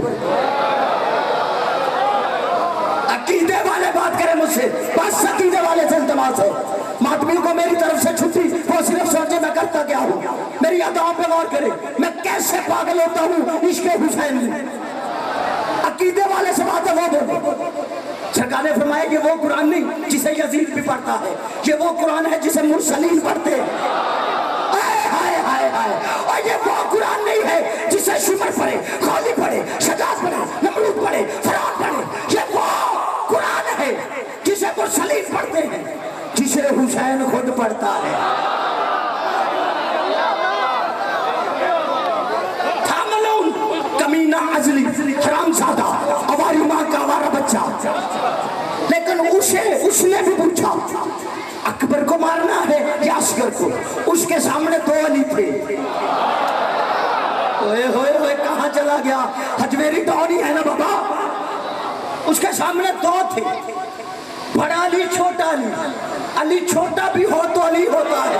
अकीदे वाले बात करें मुझसे, बस अकीदे वाले से इल्तिमास है। मातमियों को मेरी तरफ से छुट्टी, वो सिर्फ सोचे मैं करता क्या हूँ। मेरी अदाओं पे गौर करें, मैं कैसे पागल होता हूँ इश्क़ हुसैन में। अकीदे वाले से बात है वो बोले। सरकार ने फरमाया कि वो कुरान नहीं जिसे यजीद भी पढ़ता है, ये वो कुरान है जिसे मुरसलीन पढ़ते हैं। हाय हाय हाय, और ये वो कुरान नहीं है जिसे शिमर पढ़े, खाली पढ़े, शजात पढ़े, नमरूद पढ़े, फरान पढ़े। ये वो कुरान है जिसे मुरसलीन पढ़ते हैं, जिसे हुसैन खुद पढ़ता है। उसने भी पूछा अकबर को मारना है या असगर को? उसके सामने 2 अली थे। ओए होए होए, कहां चला गया? अजमेरी डॉन ही है ना बाबा। उसके सामने 2 थे, बड़ा अली छोटा अली। अली छोटा भी हो तो अली होता है।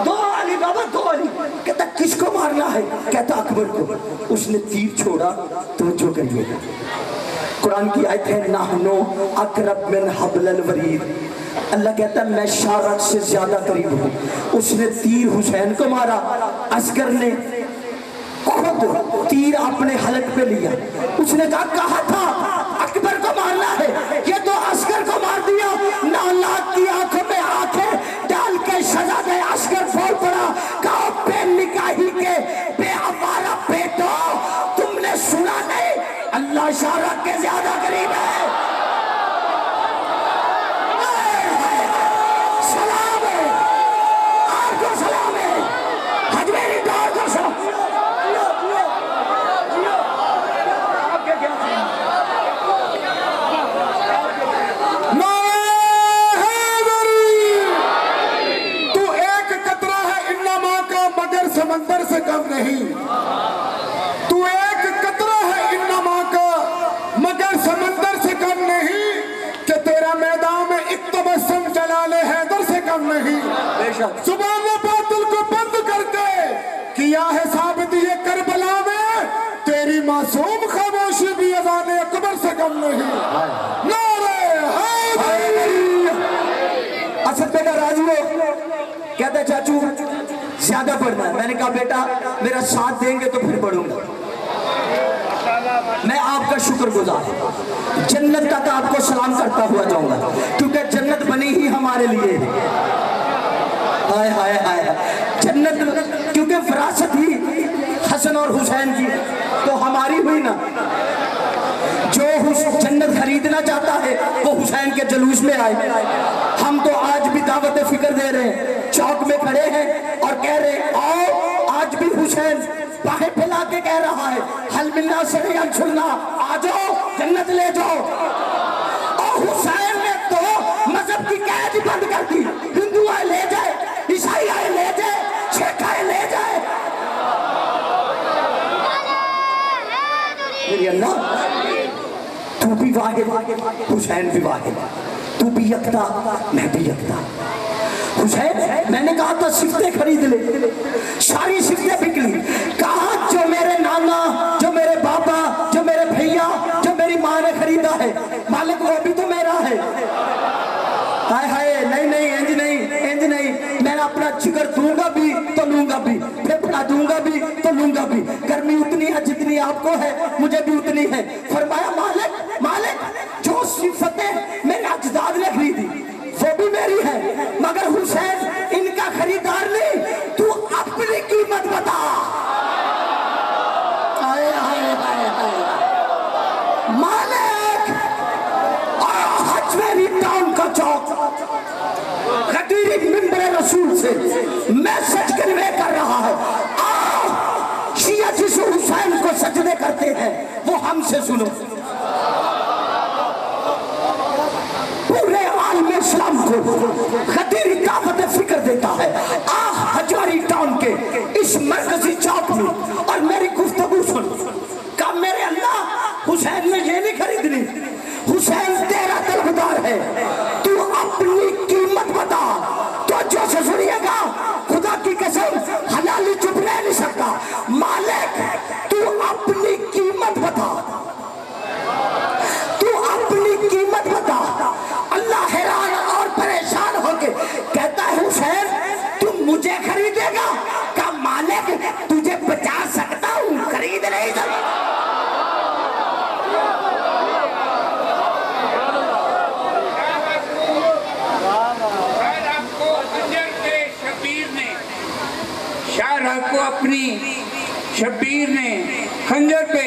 2 अली बाबा, 2 अली। कहता किसको मारना है? कहता अकबर को। उसने तीर छोड़ा तो जो करिएगा, कुरान की आयत है नाहनो अकरब मिन हब्लिल वरीद। अल्लाह कहता है मैं शारक से ज्यादा करीब हूँ। उसने तीर हुसैन को मारा, असगर ने खुद तीर अपने हलक पे लिया। उसने कहा था अकबर को मारना है, ये तो असगर को मार दिया। नालायक की आंखों में आंखें डाल के सजा दे। असगर बोल पड़ा, कहा बेनिकाही के बेअवारा बेटो, तुमने सुना नहीं अल्लाह शारक के ज्यादा करीब है। सलाम है आपको, सलाम है अजमेरी डॉन को सलाम। तू एक कतरा है इन्नमा का मगर समंदर से कम नहीं। तू एक कतरा है इन्नमा का मगर समंदर से कम नहीं, कि तेरा मैदान में एक तबस्सुम जलाले हैदर से कम नहीं। जुबान बातिल को बंद करके किया है साबित ये करबला में, तेरी मासूम खामोशी भी अज़ान अकबर से कम नहीं। नारे हैदरी। असद बेटा राजू कहता चाचू ज्यादा पढ़ना है। मैंने कहा बेटा मेरा साथ देंगे तो फिर पढ़ूंगा। मैं आपका शुक्रगुजार, जन्नत तक आपको सलाम करता हुआ जाऊंगा, क्योंकि जन्नत बनी ही हमारे लिए। हाय हाय हाय, जन्नत क्योंकि विरासत ही हसन और हुसैन की तो हमारी हुई ना। जो जन्नत खरीदना चाहता है वो हुसैन के जुलूस में आए। हम तो आज भी दावत फिक्र दे रहे हैं, चौक में खड़े हैं और कह रहे हैं आओ, आज भी हुसैन बाहें फैला के कह रहा है हल मिलना से छुड़ना, आ जाओ जन्नत ले जाओ। और हुसैन ने तो मजहब की कैद बंद कर दी। हिंदू आए ले जाए, ईसाई आए ले जाए, सिख आए ले जाए। मेरी अल्लाह तू भी वाहिद, हुसैन भी वाहिद। तू भी यकता, मैं भी यकता। हुसैन मैंने कहा था सिफ्तें खरीद ले, सारी सिफ्तें बिक ली। कहा जो मेरे नाना, जो मेरे बाबा, जो मेरे भैया, जो मेरी माँ ने खरीदा है, मालिक वो भी तो मेरा है। हाय हाय, नहीं नहीं इंज नहीं, इंज नहीं। मैं अपना जिगर दूंगा भी तो लूंगा भी, फेफड़ा दूंगा भी तो लूंगा भी। गर्मी उतनी है जितनी आपको है, मुझे भी उतनी है। फरमाया मालिक मालिक, जो सिफतें मेरे अजदाद ने खरीदी वो भी मेरी है, मगर हुसैन इनका खरीदार नहीं। तू अपनी कीमत बता। हाय हाय हाय हाय, मालिक अजमेरी टाउन का चौक गदीरी मिंबर रसूल से मैसेज कन्वे कर रहा है। शिया जिस हुसैन को सजदे करते हैं वो हमसे सुनो। पूरे आलम इस्लाम को गदीरी दावत फिक्र देता है। अजमेरी टाउन के इस मरकजी चौक में और मेरी गुफ्तगू सुन। का मेरे अल्लाह हुसैन ने ये नहीं खरीदनी, हुसैन तेरा तलबदार है। तू अपनी कीमत बता। तो जो से सुनिएगा, खुदा की कसम हलाली चुप रह नहीं सकता। मालिक तू अपनी कीमत बता, तू अपनी कीमत बता। अल्लाह हैरान और परेशान होके कहता है हुसैन तू मुझे खरीदेगा? का मालिक तुझे बचा सकता हूँ, खरीद नहीं सकता। शाहराग को अपनी शब्बीर ने खंजर पे,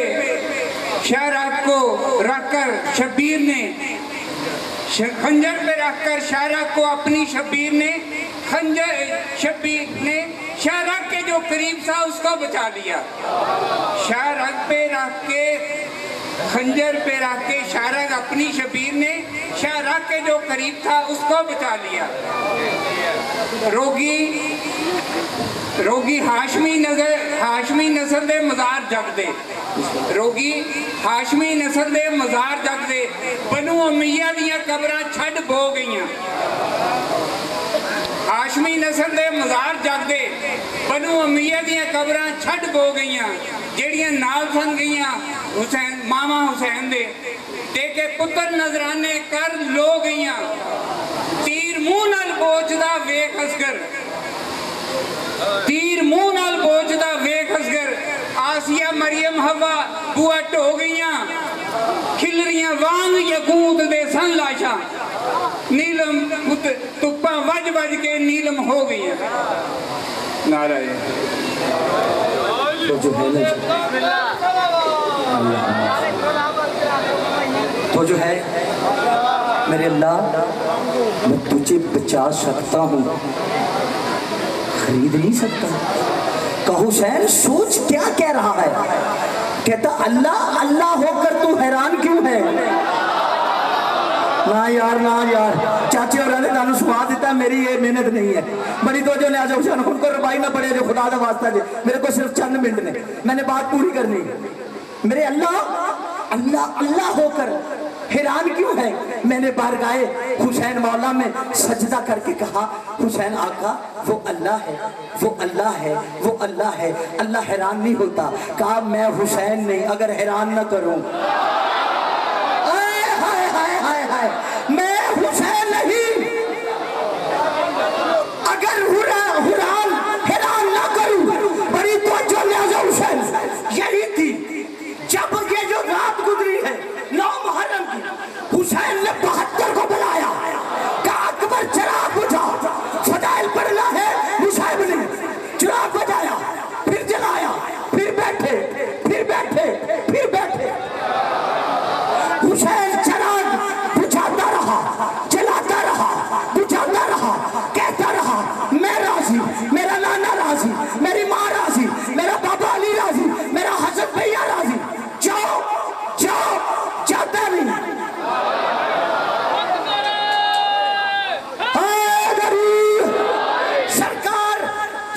शाहराग को रखकर शब्बीर ने खंजर पे रखकर शाहराग को अपनी शब्बीर ने शब्बीर ने शाहराग के जो करीब था उसको बचा लिया। शाहराग पे रख के खंजर पे रख के शाहरग अपनी शबीर ने शाहरग के जो करीब था उसको बचा लिया। रोगी हाशमी नस्ल दे मज़ार जगदे, रोगी हाशमी नस्ल दे मज़ार जगदे, बनु उमैया दियां कबरां छड्ड बो गईयां। हाशमी नस्ल दे मज़ार जगदे, बनु उमैया दियां कबरां छड्ड बो गईयां। ਜਿਹੜੀਆਂ नाल सन गईयां हुसैन मामा हुसैन दे के पुत्र नजराने कर लो गईयां। तीर मुंह नाल बोचदा वेख असगर, तीर मुंह नाल बोचदा वेख असगर। आसिया मरियम हवा बुआ ढो गईयां। खिलरियां वांग यकूत दे सन लाशा, नीलम तुप्पा वज वज के नीलम हो गईयां। नारायण तो जो है ना, तो जो है मेरे अल्लाह, मैं तुझे बचा सकता हूँ, खरीद नहीं सकता। कहो हुसैन सोच क्या कह रहा है? कहता अल्लाह अल्लाह होकर तू हैरान क्यों है? ना यार चाचे और ने तानू सुना दिता, मेरी ये मेहनत नहीं है। बड़ी तो जो न्याज हुसैन उनको रुपाई ना पड़े जो खुदा का वास्ता जे, मेरे को सिर्फ चंद मिनट ने, मैंने बात पूरी करनी। मेरे अल्लाह अल्लाह अल्लाह होकर हैरान क्यों है? मैंने बारगाहे हुसैन मौला में सजदा करके कहा हुसैन आका वो अल्लाह है, वो अल्लाह है, वो अल्लाह है, अल्लाह हैरान नहीं होता। कहा मैं हुसैन नहीं, अगर हैरान ना करूं, मैं हुसैन नहीं, अगर हैरान ना करूं। बड़ी तवज्जो न्याज़ हुसैन यही थी। जब ये जो रात गुजरी है 9 मुहर्रम की, हुसैन ने 72 को बुलाया, कहा अकबर चिराग बुझा। फदाइल पढ़ना है मुसाहिब ने, चिराग बजाया, फिर जलाया, फिर बैठे, फिर बैठे, फिर बैठे। हुसैन चिराग बुझाता रहा, जलाता रहा, बुझाता रहा, कहता रहा मैं राजी, मेरा नाना राजी, मेरी माँ राजी, मेरा बाबा अली राजी, मेरा हसन भैया राजी। जाओ जाओ, जाता नहीं। सरकार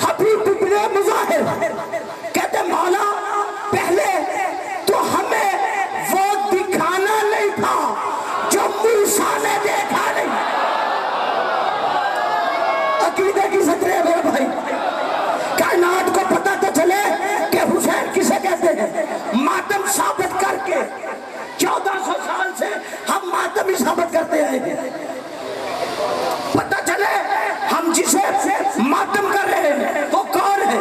हबीब इब्ने मुज़ाहिर कहते मौला पहले तो हमें वो दिखाना नहीं था जो मूसा ने देखा नहीं। अकीदे की सतरे मेरे भाई, कायनात को पता तो चले कि हुसैन किसे कहते हैं। मातम साबित करके 1400 साल से हम मातम ही साबित करते आए हैं। पता चले हम जिसे मातम कर रहे हैं वो कौन है।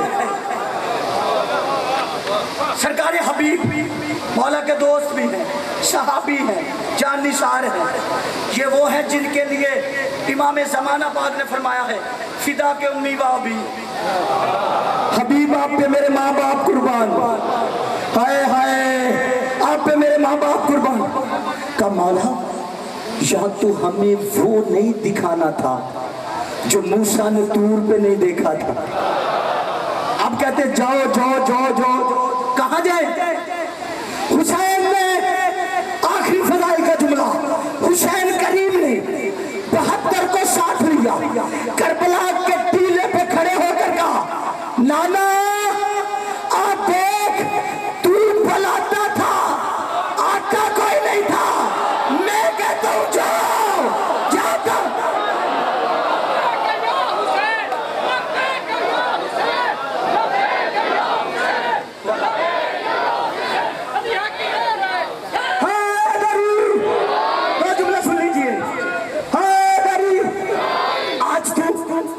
सरकार हबीब मौला के दोस्त भी हैं, सहाबी हैं, जानिसार हैं। ये वो हैं जिनके लिए इमाम ज़माना पाक ने फरमाया है फिदा के उम्मी बाबी, हबीब आप पे मेरे माँ बाप कुर्बान, हाय हाय आप पे मेरे माँ बाप कुर्बान। का मौला या तो हमें वो नहीं दिखाना था जो मूसा ने तूर पे नहीं देखा था। अब कहते जाओ जाओ जाओ जाओ, कहाँ जाए? हुसैन ने आखिरी फजाइल का जुमला हुसैन करीम ने 72 को साथ लिया, करबला के टीले पे खड़े होकर कहा नाना आप देख, तू बुलाता था, आता कोई नहीं था, मैं कहता हूँ जाओ जाता।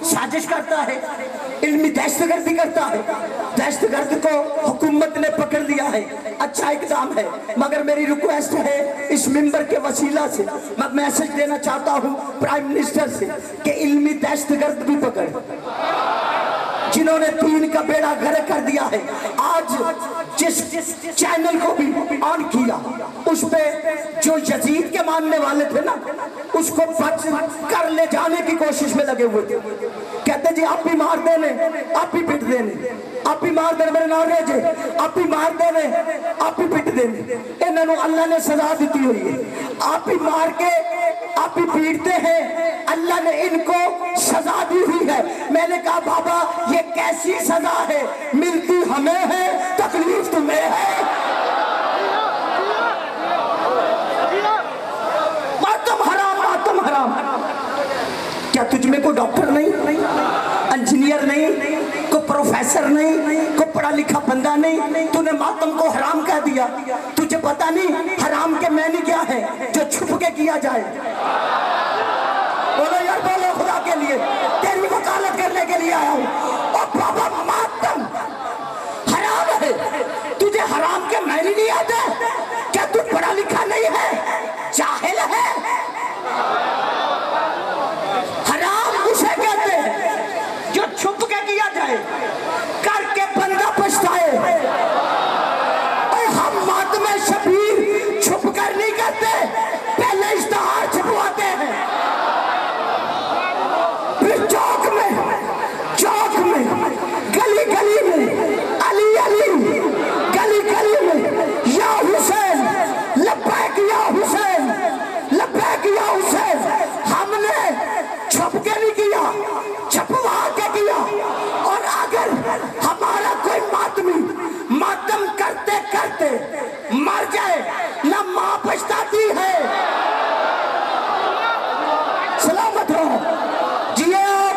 साजिश करता है, इल्मी दहशतगर्दी करता है, दहशतगर्द को हुकूमत ने पकड़ लिया है। अच्छा इक़दाम है, मगर मेरी रिक्वेस्ट है इस मिंबर के वसीला से मैं मैसेज देना चाहता हूँ प्राइम मिनिस्टर से कि इल्मी दहशतगर्द भी पकड़, जिन्होंने दीन का बेड़ा गर्क कर दिया है। आज जिस चैनल को भी ऑन किया उस पे जो यजीद के मानने वाले थे ना, उसको बच कर ले जाने की कोशिश में लगे हुए थे। कहते जी आप भी मार देने, आप भी पिट देने, आप भी मार देने, मेरे नाम रेजे, आप भी मार देने, आप भी पिट देने। इन्होंने अल्लाह ने सजा दी हुई है। आप ही मार के आप ही पीटते हैं, अल्लाह ने इनको सजा दी हुई है। मैंने कहा बाबा ये कैसी सजा है, मिलती हमें है तकलीफ तुम्हें है। मातम हराम, मातम हराम। क्या तुझ में कोई डॉक्टर नहीं, इंजीनियर नहीं, कोई प्रोफेसर नहीं, कोई पढ़ा लिखा बंदा नहीं, तूने मातम को हराम कह दिया। तुझे पता नहीं हराम के मैंने क्या है जो छुप के किया जाए। बोलो यार, बोलो खुदा के लिए, तेरी वकालत करने के लिए आया हूँ। और बाबा मातम हराम है, तुझे हराम के मैंने नहीं आते? क्या तू पढ़ा लिखा नहीं है, जाहिल है? हराम उसे कहते हैं जो छुप के किया जाए, करके बंदा पछताए। और हम मातम शबीर छुप कर नहीं करते, पहले इश्तिहार छपवाते हैं, फिर चौक में, गली गली में, अली अली, गली गली में, या हुसैन लब्बैक या हुसैन, लब्बैक या हुसैन। हमने छुप के नहीं किया, छपवा के किया। और अगर हमारा कोई मातमी मातम करते करते मर जाए ना, मां पछताती है। सलामत रहो, जिए आप।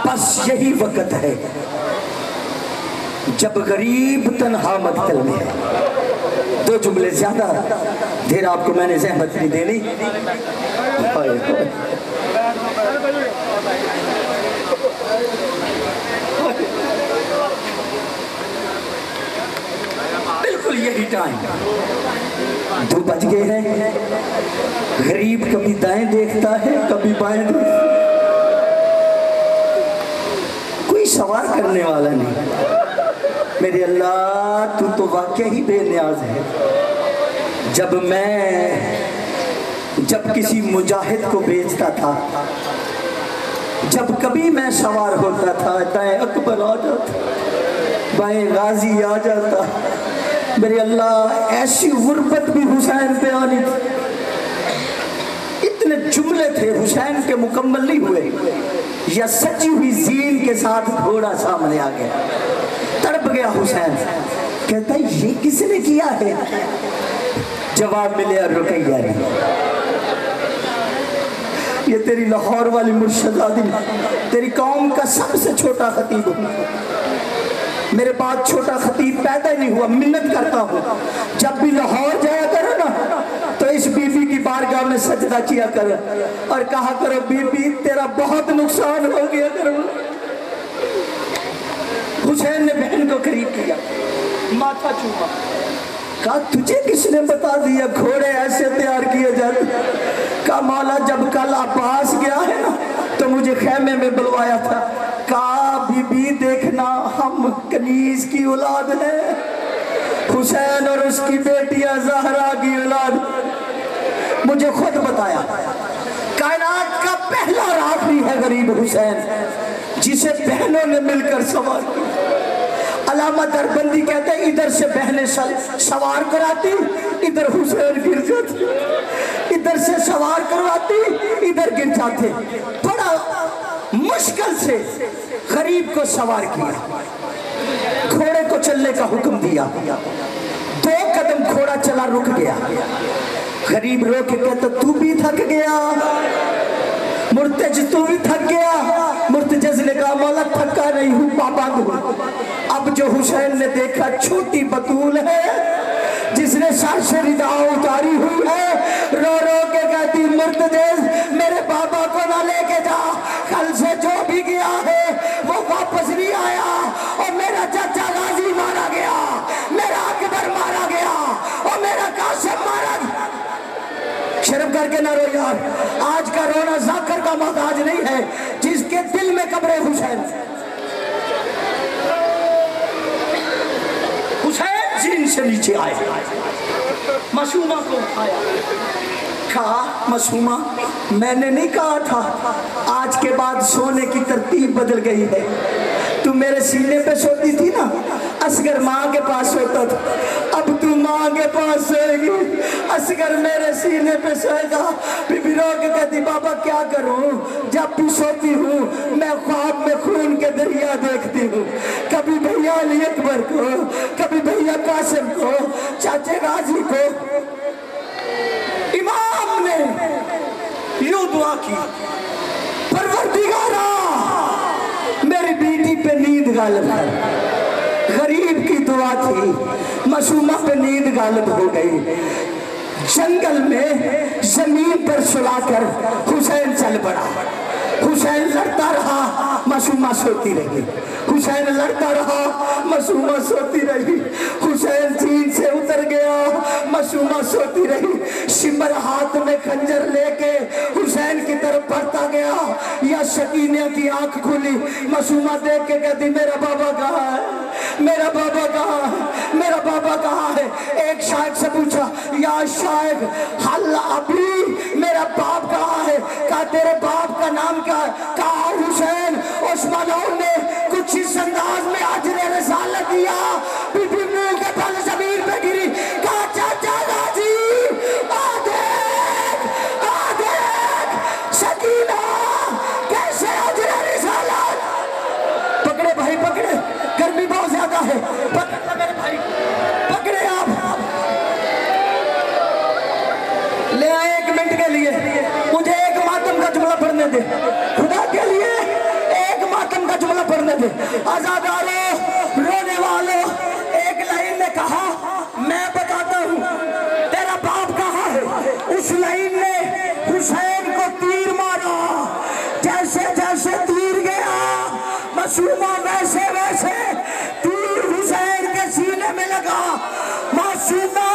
बस यही वक्त है जब गरीब तन्हा मक्तल में है। दो जुमले ज्यादा देर आपको मैंने ज़हमत नहीं देनी। बिल्कुल यही टाइम, 2 बज गए हैं। गरीब कभी दाएं देखता है, कभी बाएं देखता है, कोई सवाल करने वाला नहीं। मेरे अल्लाह तू तो वाकई ही बेनियाज है। जब किसी मुजाहिद को बेचता था, जब कभी मैं सवार होता था, दाएं अकबर आ जाता, बाएं गाजी आ जाता। मेरे अल्लाह ऐसी गुर्बत भी हुसैन पे आनी थी। इतने जुमले थे, हुसैन के मुकम्मल नहीं हुए, या सची हुई जीन के साथ घोड़ा सामने आ गया, तड़प गया हुसैन। कहता है ये किसने किया है? जवाब मिले और रुकैया नहीं। ये तेरी लाहौर वाली मुर्शदादी, तेरी कौम का सबसे छोटा खतीब हूँ। मेरे बाद छोटा खतीब पैदा ही नहीं हुआ। मिन्नत करता हूँ जब भी लाहौर जाया करो ना, तो इस बीबी की बारगाह में सजदा किया करो और कहा करो बीबी तेरा बहुत नुकसान हो गया करो। हुसैन ने बहन को करीब किया, माथा चूमा, कहा तुझे किसने बता दिया घोड़े ऐसे तैयार किए जाते? कहा मौला जब कल अब्बास गया है ना, तो मुझे खेमे में बुलवाया था। कहा बीबी देखना हम कनीज की औलाद है, हुसैन और उसकी बेटियां ज़हरा की औलाद। मुझे खुद बताया कायनात का पहला राफी है गरीब हुसैन, जिसे बहनों ने मिलकर सवार किया। अलामा दरबंदी कहते हैं इधर से बहनें सवार कराती, इधर हुसैन गिर जाते, इधर से सवार करवाती, इधर गिर जाते। बड़ा मुश्किल से गरीब को सवार किया, घोड़े को चलने का हुक्म दिया। 2 कदम घोड़ा चला, रुक गया। गरीब रो के कहता तू भी थक गया, मुर्तज तू भी थक गया। मुर्तजज ने कहा मौला थका नहीं हूँ, पाबंद हूँ। अब जो हुसैन ने देखा छोटी बतूल है जिसने सर से रिदा उतारी हुई है, रो रो के कहती मुर्तजज मेरे बाबा को ना लेके जा, कल से जो भी गया है वो वापस नहीं आया। और मेरा चाचा गाजी मारा गया, मेरा अकबर मारा गया और मेरा कासिम मारा गया। शर्म करके ना रो यार, आज का रोना जाकर का मोहताज नहीं है जिसके दिल में कब्र हुसैन। हुसैन जीन से नीचे आए, मासूमा को उठाया, देखा मासूमा, मैंने नहीं कहा था आज के बाद सोने की तरतीब बदल गई है। तू मेरे सीने पे सोती थी ना, असगर माँ के पास सोता था, अब तू माँ के पास सोएगी। असगर मेरे सीने पे सोएगा। बीबी रो के कहती बाबा क्या करूं, जब भी सोती हूँ मैं ख्वाब में खून के दरिया देखती हूँ। कभी भैया अली अकबर को, कभी भैया कासिम को, चाचे गाजी को। इमाम ने यूं दुआ की, परवरदिगारा मेरी बेटी पे नींद गालिब कर। गरीब की दुआ थी, मासूमा पे नींद गालिब हो गई। जंगल में जमीन पर सुलाकर हुसैन चल पड़ा। हुसैन लड़ता रहा, मासूमा सोती रही। हुसैन लड़ता रहा, मासूमा सोती रही। हुसैन चीन से उतर गया, मासूमा सोती रही। शिमर हाथ में खंजर लेके हुसैन की तरफ बढ़ता गया। या शकीने की आंख खुली, मासूमा देख के कहती मेरा बाबा कहाँ है, मेरा बाबा कहाँ है, मेरा बाबा कहाँ है। एक शायक से पूछा, या शायक हल्ला अभी मेरा बाप कहाँ है। कहा तेरे बाप का नाम क्या है। कहा हुसैन। उस्मान ने कुछ इस अंदाज में अजरे रसालत दिया, बीबी मुंह के बल जमीन पे गिरी। कहा चाचा गाजी आ देख, सकीना कैसे अजरे रसालत। पकड़े भाई पकड़े, गर्मी बहुत ज्यादा है, पकड़े मेरे भाई, पकड़े आप। ले आए 1 मिनट के लिए, मुझे एक मातम का जुमला पढ़ने दे, खुदा के लिए एक मातम का जुमला पढ़ने दे। आजादारो, रोने वालों, एक लाइन ने कहा मैं बताता हूँ तेरा बाप कहाँ है। उस लाइन ने हुसैन को तीर मारा। जैसे जैसे तीर गया मासूमा वैसे वैसे तीर हुसैन के सीने में लगा। मासूमा